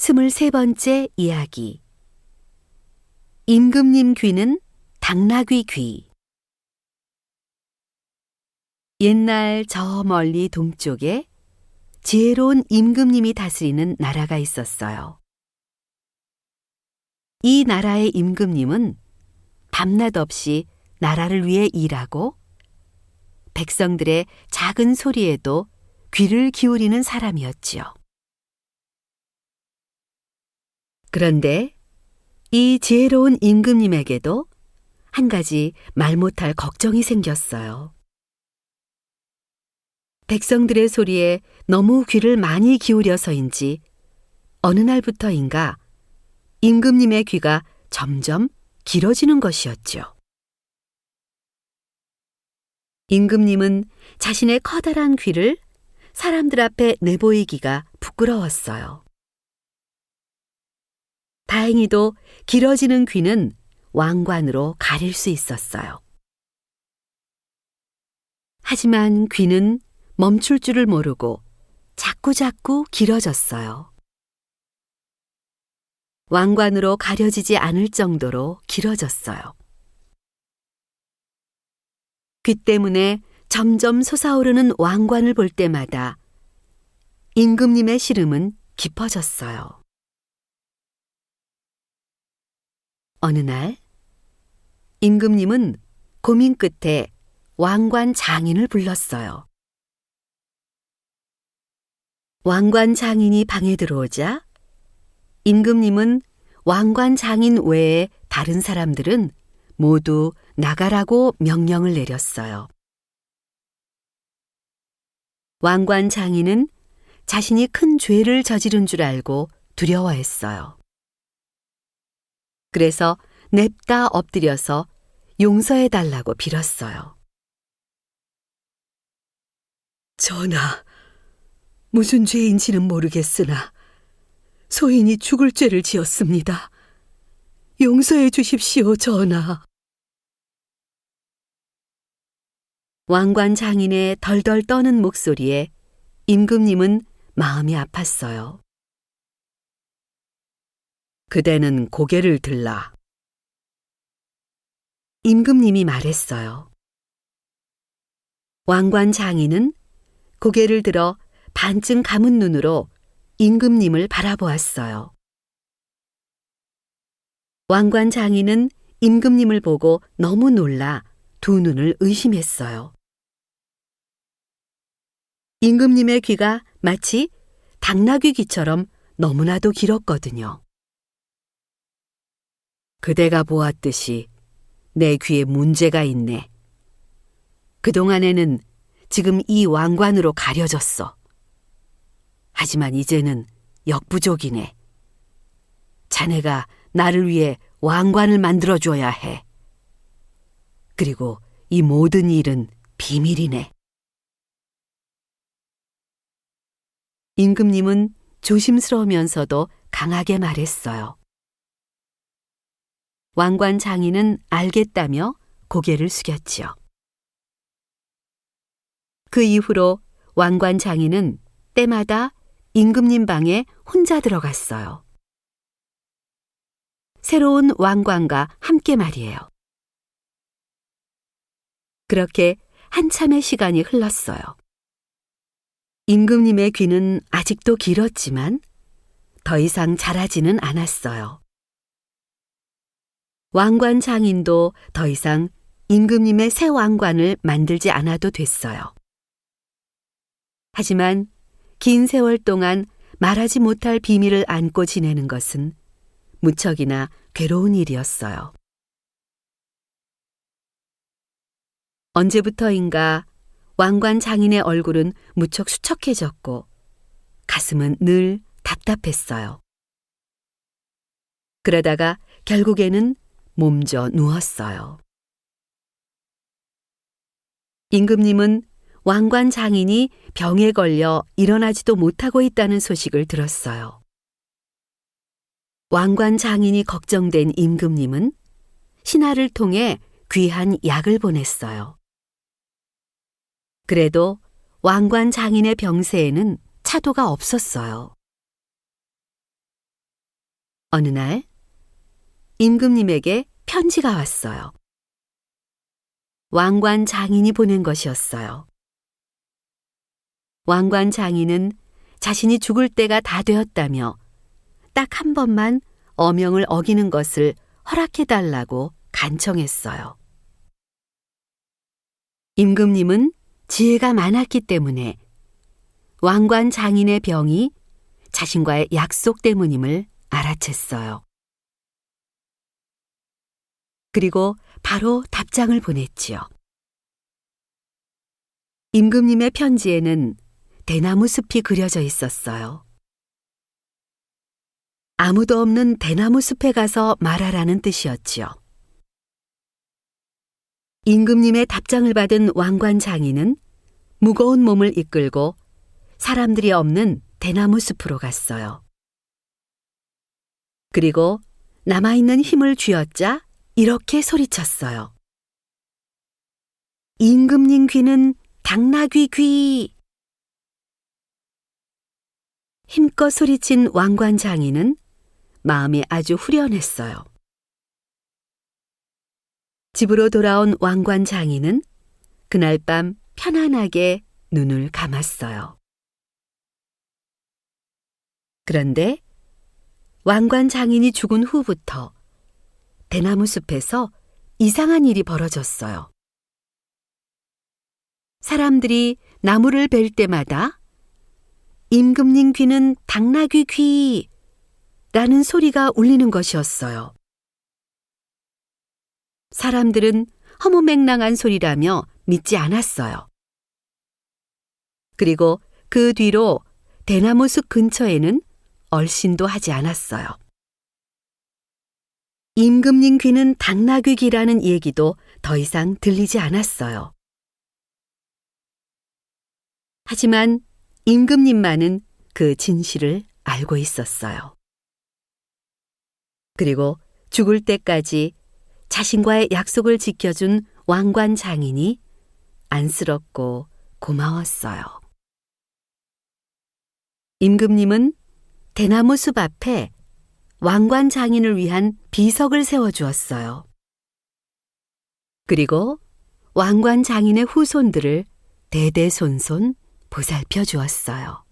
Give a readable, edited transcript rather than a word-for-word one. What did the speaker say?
23번째 이야기. 임금님 귀는 당나귀 귀. 옛날 저 멀리 동쪽에 지혜로운 임금님이 다스리는 나라가 있었어요. 이 나라의 임금님은 밤낮 없이 나라를 위해 일하고 백성들의 작은 소리에도 귀를 기울이는 사람이었지요. 그런데 이 지혜로운 임금님에게도 한 가지 말 못할 걱정이 생겼어요. 백성들의 소리에 너무 귀를 많이 기울여서인지 어느 날부터인가 임금님의 귀가 점점 길어지는 것이었죠. 임금님은 자신의 커다란 귀를 사람들 앞에 내보이기가 부끄러웠어요. 다행히도 길어지는 귀는 왕관으로 가릴 수 있었어요. 하지만 귀는 멈출 줄을 모르고 자꾸자꾸 길어졌어요. 왕관으로 가려지지 않을 정도로 길어졌어요. 귀 때문에 점점 솟아오르는 왕관을 볼 때마다 임금님의 시름은 깊어졌어요. 어느 날 임금님은 고민 끝에 왕관 장인을 불렀어요. 왕관 장인이 방에 들어오자 임금님은 왕관 장인 외에 다른 사람들은 모두 나가라고 명령을 내렸어요. 왕관 장인은 자신이 큰 죄를 저지른 줄 알고 두려워했어요. 그래서 냅다 엎드려서 용서해달라고 빌었어요. 전하, 무슨 죄인지는 모르겠으나 소인이 죽을 죄를 지었습니다. 용서해 주십시오, 전하. 왕관 장인의 덜덜 떠는 목소리에 임금님은 마음이 아팠어요. 그대는 고개를 들라. 임금님이 말했어요. 왕관 장인은 고개를 들어 반쯤 감은 눈으로 임금님을 바라보았어요. 왕관 장인은 임금님을 보고 너무 놀라 두 눈을 의심했어요. 임금님의 귀가 마치 당나귀 귀처럼 너무나도 길었거든요. 그대가 보았듯이 내 귀에 문제가 있네. 그동안에는 지금 이 왕관으로 가려졌어. 하지만 이제는 역부족이네. 자네가 나를 위해 왕관을 만들어줘야 해. 그리고 이 모든 일은 비밀이네. 임금님은 조심스러우면서도 강하게 말했어요. 왕관 장인은 알겠다며 고개를 숙였지요. 그 이후로 왕관 장인은 때마다 임금님 방에 혼자 들어갔어요. 새로운 왕관과 함께 말이에요. 그렇게 한참의 시간이 흘렀어요. 임금님의 귀는 아직도 길었지만 더 이상 자라지는 않았어요. 왕관 장인도 더 이상 임금님의 새 왕관을 만들지 않아도 됐어요. 하지만 긴 세월 동안 말하지 못할 비밀을 안고 지내는 것은 무척이나 괴로운 일이었어요. 언제부터인가 왕관 장인의 얼굴은 무척 수척해졌고 가슴은 늘 답답했어요. 그러다가 결국에는 몸져 누웠어요. 임금님은 왕관 장인이 병에 걸려 일어나지도 못하고 있다는 소식을 들었어요. 왕관 장인이 걱정된 임금님은 신하를 통해 귀한 약을 보냈어요. 그래도 왕관 장인의 병세에는 차도가 없었어요. 어느 날 임금님에게 편지가 왔어요. 왕관 장인이 보낸 것이었어요. 왕관 장인은 자신이 죽을 때가 다 되었다며 딱 한 번만 어명을 어기는 것을 허락해달라고 간청했어요. 임금님은 지혜가 많았기 때문에 왕관 장인의 병이 자신과의 약속 때문임을 알아챘어요. 그리고 바로 답장을 보냈지요. 임금님의 편지에는 대나무 숲이 그려져 있었어요. 아무도 없는 대나무 숲에 가서 말하라는 뜻이었지요. 임금님의 답장을 받은 왕관 장인은 무거운 몸을 이끌고 사람들이 없는 대나무 숲으로 갔어요. 그리고 남아있는 힘을 쥐어짜 이렇게 소리쳤어요. 임금님 귀는 당나귀 귀! 힘껏 소리친 왕관 장인은 마음이 아주 후련했어요. 집으로 돌아온 왕관 장인은 그날 밤 편안하게 눈을 감았어요. 그런데 왕관 장인이 죽은 후부터 대나무 숲에서 이상한 일이 벌어졌어요. 사람들이 나무를 벨 때마다 임금님 귀는 당나귀 귀! 라는 소리가 울리는 것이었어요. 사람들은 허무맹랑한 소리라며 믿지 않았어요. 그리고 그 뒤로 대나무 숲 근처에는 얼씬도 하지 않았어요. 임금님 귀는 당나귀 귀라는 얘기도 더 이상 들리지 않았어요. 하지만 임금님만은 그 진실을 알고 있었어요. 그리고 죽을 때까지 자신과의 약속을 지켜준 왕관 장인이 안쓰럽고 고마웠어요. 임금님은 대나무 숲 앞에 왕관 장인을 위한 비석을 세워주었어요. 그리고 왕관 장인의 후손들을 대대손손 보살펴 주었어요.